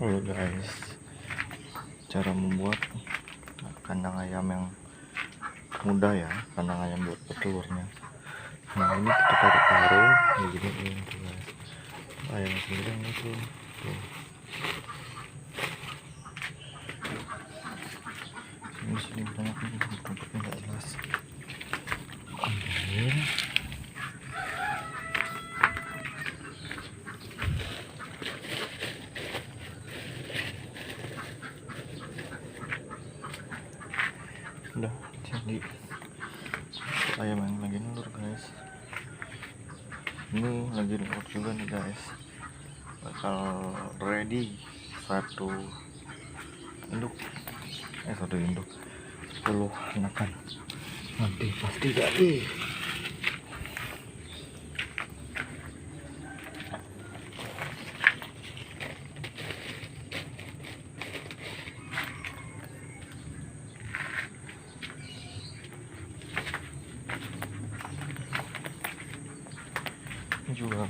Halo guys, cara membuat kandang ayam yang mudah ya, kandang ayam buat bertelurnya. Nah ini kita taruh ya gini tuh guys, ayam sendiri itu tuh. Sini banyak nih, tempatnya nggak jelas. Ambil. Udah jadi ayam yang lagi nelur guys, ini lagi nelur juga nih guys, bakal ready satu induk 10 anakan nanti pasti jadi. Juga